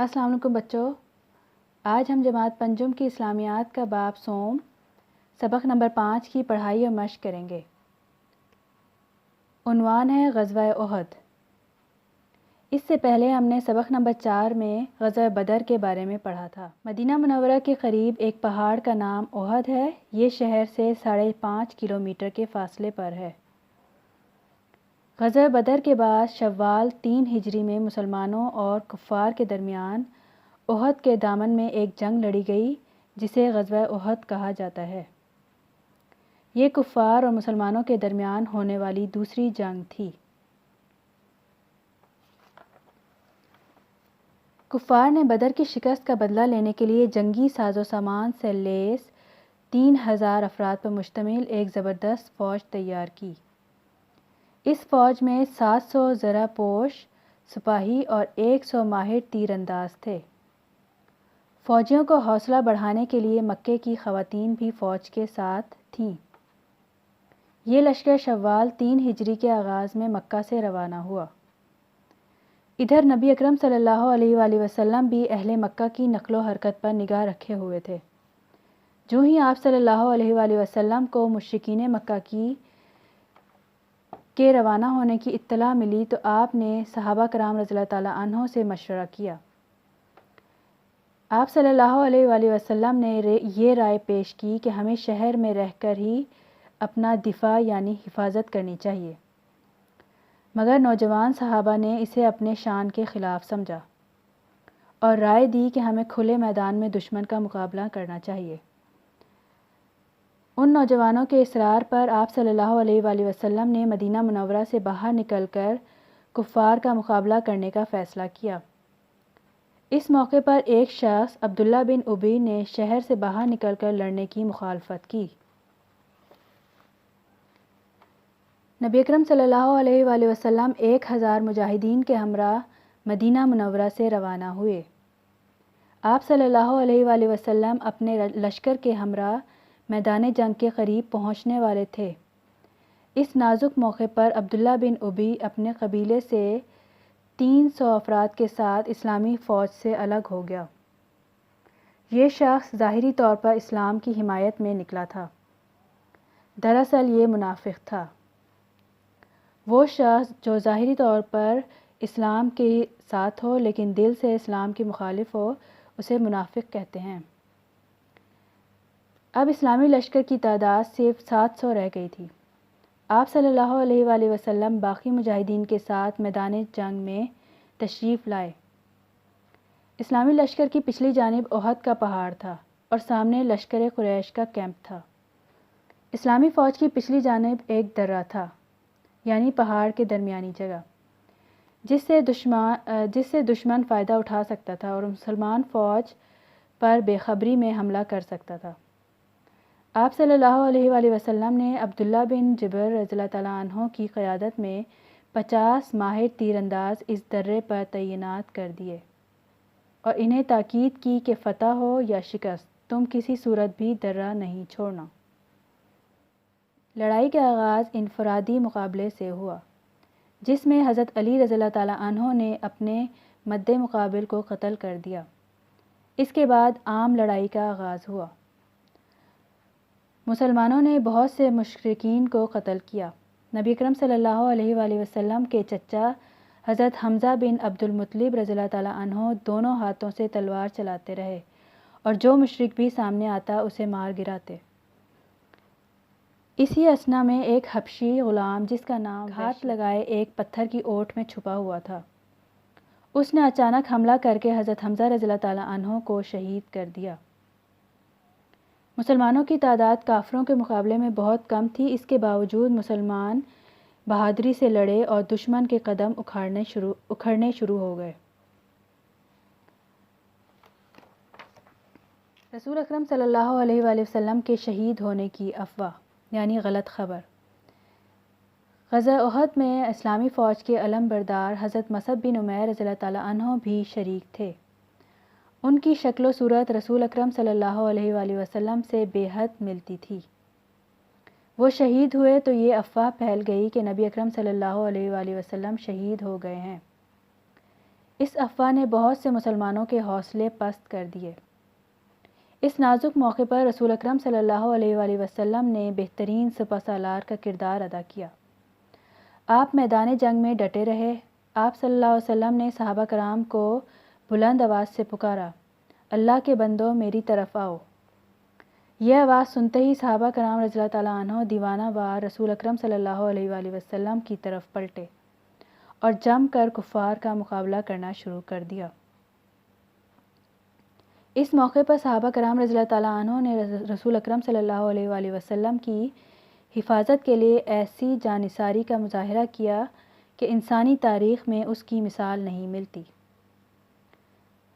السلام علیکم بچوں، آج ہم جماعت پنجم کی اسلامیات کا باب سوم سبق نمبر 5 کی پڑھائی اور مشق کریں گے۔ عنوان ہے غزوہ احد۔ اس سے پہلے ہم نے سبق نمبر 4 میں غزوہ بدر کے بارے میں پڑھا تھا۔ مدینہ منورہ کے قریب ایک پہاڑ کا نام احد ہے، یہ شہر سے 5.5 کلومیٹر کے فاصلے پر ہے۔ غزوہ بدر کے بعد شوال 3 ہجری میں مسلمانوں اور کفار کے درمیان احد کے دامن میں ایک جنگ لڑی گئی جسے غزوہ احد کہا جاتا ہے۔ یہ کفار اور مسلمانوں کے درمیان ہونے والی دوسری جنگ تھی۔ کفار نے بدر کی شکست کا بدلہ لینے کے لیے جنگی ساز و سامان سے لیس 3000 افراد پر مشتمل ایک زبردست فوج تیار کی۔ اس فوج میں 700 زرہ پوش سپاہی اور 100 ماہر تیر انداز تھے۔ فوجیوں کو حوصلہ بڑھانے کے لیے مکے کی خواتین بھی فوج کے ساتھ تھیں۔ یہ لشکر شوال 3 ہجری کے آغاز میں مکہ سے روانہ ہوا۔ ادھر نبی اکرم صلی اللہ علیہ وآلہ وسلم بھی اہل مکہ کی نقل و حرکت پر نگاہ رکھے ہوئے تھے۔ جو ہی آپ صلی اللہ علیہ وآلہ وسلم کو مشرکین مکہ کے روانہ ہونے کی اطلاع ملی تو آپ نے صحابہ کرام رضی اللہ تعالیٰ عنہ سے مشورہ کیا۔ آپ صلی اللہ علیہ وآلہ وسلم نے یہ رائے پیش کی کہ ہمیں شہر میں رہ کر ہی اپنا دفاع یعنی حفاظت کرنی چاہیے، مگر نوجوان صحابہ نے اسے اپنے شان کے خلاف سمجھا اور رائے دی کہ ہمیں کھلے میدان میں دشمن کا مقابلہ کرنا چاہیے۔ ان نوجوانوں کے اصرار پر آپ صلی اللہ علیہ وآلہ وسلم نے مدینہ منورہ سے باہر نکل کر کفار کا مقابلہ کرنے کا فیصلہ کیا۔ اس موقع پر ایک شخص عبداللہ بن ابی نے شہر سے باہر نکل کر لڑنے کی مخالفت کی۔ نبی اکرم صلی اللہ علیہ وآلہ وسلم 1000 مجاہدین کے ہمراہ مدینہ منورہ سے روانہ ہوئے۔ آپ صلی اللہ علیہ وآلہ وسلم اپنے لشکر کے ہمراہ میدان جنگ کے قریب پہنچنے والے تھے۔ اس نازک موقع پر عبداللہ بن ابی اپنے قبیلے سے 300 افراد کے ساتھ اسلامی فوج سے الگ ہو گیا۔ یہ شخص ظاہری طور پر اسلام کی حمایت میں نکلا تھا، دراصل یہ منافق تھا۔ وہ شخص جو ظاہری طور پر اسلام کے ساتھ ہو لیکن دل سے اسلام کی مخالف ہو اسے منافق کہتے ہیں۔ اب اسلامی لشکر کی تعداد صرف 700 رہ گئی تھی۔ آپ صلی اللہ علیہ وآلہ وسلم باقی مجاہدین کے ساتھ میدان جنگ میں تشریف لائے۔ اسلامی لشکر کی پچھلی جانب احد کا پہاڑ تھا اور سامنے لشکر قریش کا کیمپ تھا۔ اسلامی فوج کی پچھلی جانب ایک درہ تھا، یعنی پہاڑ کے درمیانی جگہ، جس سے دشمن فائدہ اٹھا سکتا تھا اور مسلمان فوج پر بے خبری میں حملہ کر سکتا تھا۔ آپ صلی اللہ علیہ وآلہ وسلم نے عبداللہ بن جبر رضی اللہ تعالیٰ عنہ کی قیادت میں 50 ماہر تیر انداز اس درے پر تعینات کر دیے اور انہیں تاکید کی کہ فتح ہو یا شکست تم کسی صورت بھی درہ نہیں چھوڑنا۔ لڑائی کا آغاز انفرادی مقابلے سے ہوا، جس میں حضرت علی رضی اللہ تعالیٰ عنہ نے اپنے مد مقابل کو قتل کر دیا۔ اس کے بعد عام لڑائی کا آغاز ہوا۔ مسلمانوں نے بہت سے مشرکین کو قتل کیا۔ نبی اکرم صلی اللہ علیہ وآلہ وسلم کے چچا حضرت حمزہ بن عبد المطلب رضی اللہ تعالیٰ عنہ دونوں ہاتھوں سے تلوار چلاتے رہے اور جو مشرک بھی سامنے آتا اسے مار گراتے۔ اسی اثنا میں ایک حبشی غلام جس کا نام ہاتھ لگائے ایک پتھر کی اوٹ میں چھپا ہوا تھا، اس نے اچانک حملہ کر کے حضرت حمزہ رضی اللہ تعالیٰ عنہ کو شہید کر دیا۔ مسلمانوں کی تعداد کافروں کے مقابلے میں بہت کم تھی، اس کے باوجود مسلمان بہادری سے لڑے اور دشمن کے قدم اکھڑنے شروع ہو گئے۔ رسول اکرم صلی اللہ علیہ وآلہ وسلم کے شہید ہونے کی افواہ یعنی غلط خبر۔ غزوہ احد میں اسلامی فوج کے علم بردار حضرت مصعب بن عمیر رضی اللہ تعالیٰ عنہ بھی شریک تھے۔ ان کی شکل و صورت رسول اکرم صلی اللہ علیہ وآلہ وسلم سے بے حد ملتی تھی۔ وہ شہید ہوئے تو یہ افواہ پھیل گئی کہ نبی اکرم صلی اللہ علیہ وآلہ وسلم شہید ہو گئے ہیں۔ اس افواہ نے بہت سے مسلمانوں کے حوصلے پست کر دیے۔ اس نازک موقع پر رسول اکرم صلی اللہ علیہ وآلہ وسلم نے بہترین سپہ سالار کا کردار ادا کیا۔ آپ میدان جنگ میں ڈٹے رہے۔ آپ صلی اللہ علیہ وسلم نے صحابہ کرام کو بلند آواز سے پکارا، اللہ کے بندو میری طرف آؤ۔ یہ آواز سنتے ہی صحابہ کرام رضی اللہ تعالیٰ عنہ دیوانہ وار رسول اکرم صلی اللہ علیہ وآلہ وسلم کی طرف پلٹے اور جم کر کفار کا مقابلہ کرنا شروع کر دیا۔ اس موقع پر صحابہ کرام رضی اللہ تعالیٰ عنہ نے رسول اکرم صلی اللہ علیہ وآلہ وسلم کی حفاظت کے لیے ایسی جانثاری کا مظاہرہ کیا کہ انسانی تاریخ میں اس کی مثال نہیں ملتی۔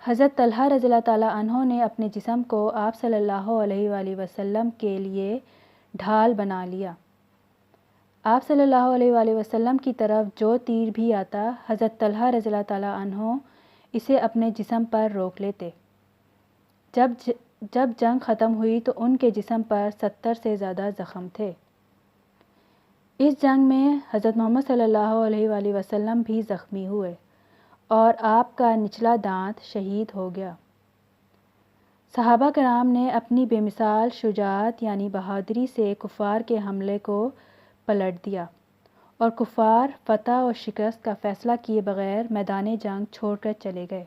حضرت طلحہ رضی اللہ تعالیٰ عنہ نے اپنے جسم کو آپ صلی اللہ علیہ وآلہ وسلم کے لیے ڈھال بنا لیا۔ آپ صلی اللہ علیہ وآلہ وسلم کی طرف جو تیر بھی آتا، حضرت طلحہ رضی اللہ تعالیٰ عنہ اسے اپنے جسم پر روک لیتے۔ جب جنگ ختم ہوئی تو ان کے جسم پر 70 سے زیادہ زخم تھے۔ اس جنگ میں حضرت محمد صلی اللہ علیہ وآلہ وسلم بھی زخمی ہوئے اور آپ کا نچلا دانت شہید ہو گیا۔ صحابہ کرام نے اپنی بے مثال شجاعت یعنی بہادری سے کفار کے حملے کو پلٹ دیا اور کفار فتح و شکست کا فیصلہ کیے بغیر میدان جنگ چھوڑ کر چلے گئے۔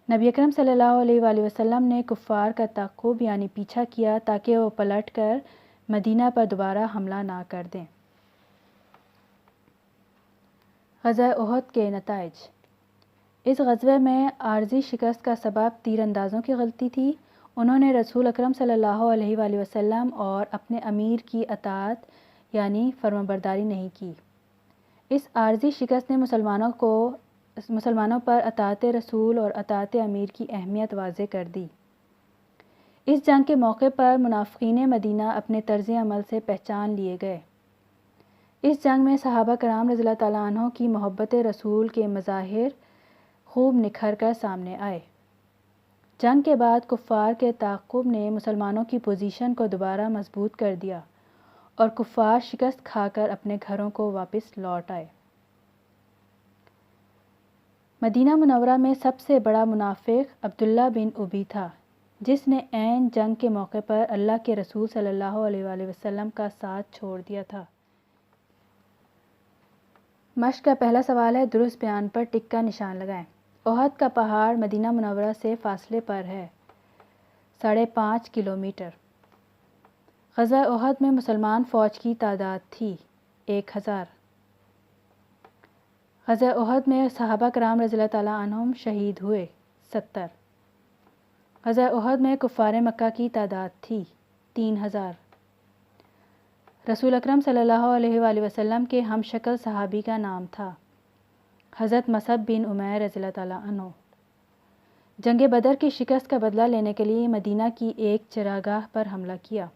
نبی اکرم صلی اللہ علیہ وآلہ وسلم نے کفار کا تعقب یعنی پیچھا کیا تاکہ وہ پلٹ کر مدینہ پر دوبارہ حملہ نہ کر دیں۔ غزوہ احد کے نتائج۔ اس غزوے میں عارضی شکست کا سبب تیر اندازوں کی غلطی تھی۔ انہوں نے رسول اکرم صلی اللہ علیہ وآلہ وسلم اور اپنے امیر کی اطاعت یعنی فرمانبرداری نہیں کی۔ اس عارضی شکست نے مسلمانوں پر اطاعت رسول اور اطاعت امیر کی اہمیت واضح کر دی۔ اس جنگ کے موقع پر منافقین مدینہ اپنے طرز عمل سے پہچان لیے گئے۔ اس جنگ میں صحابہ کرام رضی اللہ تعالیٰ عنہ کی محبت رسول کے مظاہر خوب نکھر کر سامنے آئے۔ جنگ کے بعد کفار کے تعاقب نے مسلمانوں کی پوزیشن کو دوبارہ مضبوط کر دیا اور کفار شکست کھا کر اپنے گھروں کو واپس لوٹ آئے۔ مدینہ منورہ میں سب سے بڑا منافق عبداللہ بن ابی تھا، جس نے عین جنگ کے موقع پر اللہ کے رسول صلی اللہ علیہ وآلہ وسلم کا ساتھ چھوڑ دیا تھا۔ مشق کا پہلا سوال ہے، درست بیان پر ٹک کا نشان لگائیں۔ احد کا پہاڑ مدینہ منورہ سے فاصلے پر ہے 5.5 کلومیٹر۔ غزوہ احد میں مسلمان فوج کی تعداد تھی 1000۔ غزوہ احد میں صحابہ کرام رضی اللہ تعالیٰ عنہم شہید ہوئے 70۔ غزوہ احد میں کفار مکہ کی تعداد تھی 3000۔ رسول اکرم صلی اللہ علیہ وآلہ وسلم کے ہم شکل صحابی کا نام تھا حضرت مصعب بن عمیر رضی اللہ تعالیٰ عنہ۔ جنگ بدر کی شکست کا بدلہ لینے کے لیے مدینہ کی ایک چراگاہ پر حملہ کیا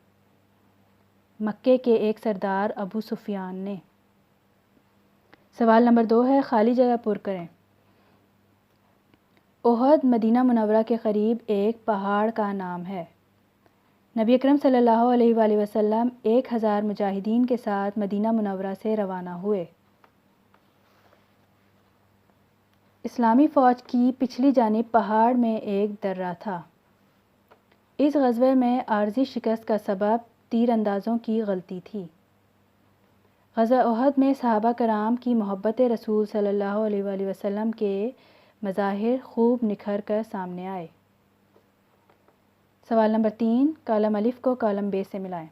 مکے کے ایک سردار ابو سفیان نے۔ سوال نمبر 2 ہے، خالی جگہ پر کریں۔ احد مدینہ منورہ کے قریب ایک پہاڑ کا نام ہے۔ نبی اکرم صلی اللہ علیہ وآلہ وسلم 1000 مجاہدین کے ساتھ مدینہ منورہ سے روانہ ہوئے۔ اسلامی فوج کی پچھلی جانب پہاڑ میں ایک درہ تھا۔ اس غزوے میں عارضی شکست کا سبب تیر اندازوں کی غلطی تھی۔ غزوہ احد میں صحابہ کرام کی محبت رسول صلی اللہ علیہ وآلہ وسلم کے مظاہر خوب نکھر کر سامنے آئے۔ سوال نمبر 3، کالم الف کو کالم ب سے ملائیں۔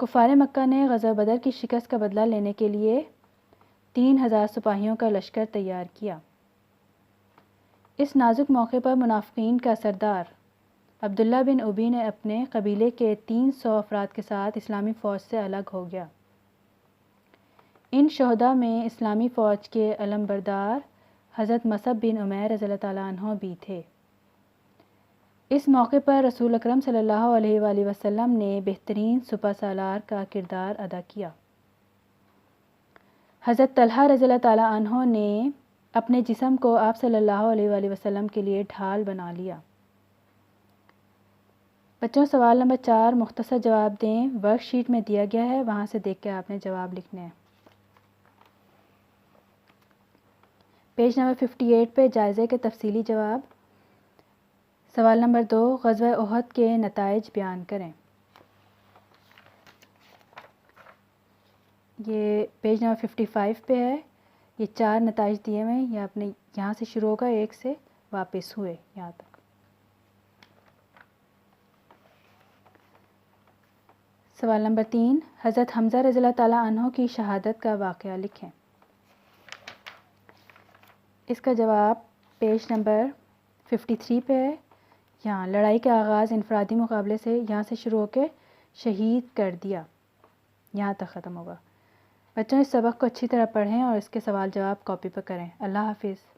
کفار مکہ نے غزوہ بدر کی شکست کا بدلہ لینے کے لیے 3000 سپاہیوں کا لشکر تیار کیا۔ اس نازک موقع پر منافقین کا سردار عبداللہ بن ابی نے اپنے قبیلے کے 300 افراد کے ساتھ اسلامی فوج سے الگ ہو گیا۔ ان شہداء میں اسلامی فوج کے علم بردار حضرت مصعب بن عمیر رضی اللہ تعالیٰ عنہ بھی تھے۔ اس موقع پر رسول اکرم صلی اللہ علیہ وآلہ وسلم نے بہترین سپہ سالار کا کردار ادا کیا۔ حضرت طلحہ رضی اللہ تعالیٰ عنہ نے اپنے جسم کو آپ صلی اللہ علیہ وآلہ وسلم کے لیے ڈھال بنا لیا۔ بچوں، سوال نمبر 4 مختصر جواب دیں، ورک شیٹ میں دیا گیا ہے، وہاں سے دیکھ کے آپ نے جواب لکھنے ہیں۔ پیج نمبر 58 پہ جائزے کے تفصیلی جواب۔ سوال نمبر 2، غزوہ احد کے نتائج بیان کریں۔ یہ پیج نمبر 55 پہ ہے۔ یہ 4 نتائج دیے ہوئے ہیں، یہ اپنے یہاں سے شروع ہوگا، 1 سے واپس ہوئے یہاں تک۔ سوال نمبر 3، حضرت حمزہ رضی اللہ تعالیٰ عنہ کی شہادت کا واقعہ لکھیں۔ اس کا جواب پیج نمبر 53 پہ ہے۔ یہاں لڑائی کا آغاز انفرادی مقابلے سے یہاں سے شروع ہو کے شہید کر دیا، یہاں تک ختم ہوگا۔ بچوں اس سبق کو اچھی طرح پڑھیں اور اس کے سوال جواب کاپی پر کریں۔ اللہ حافظ۔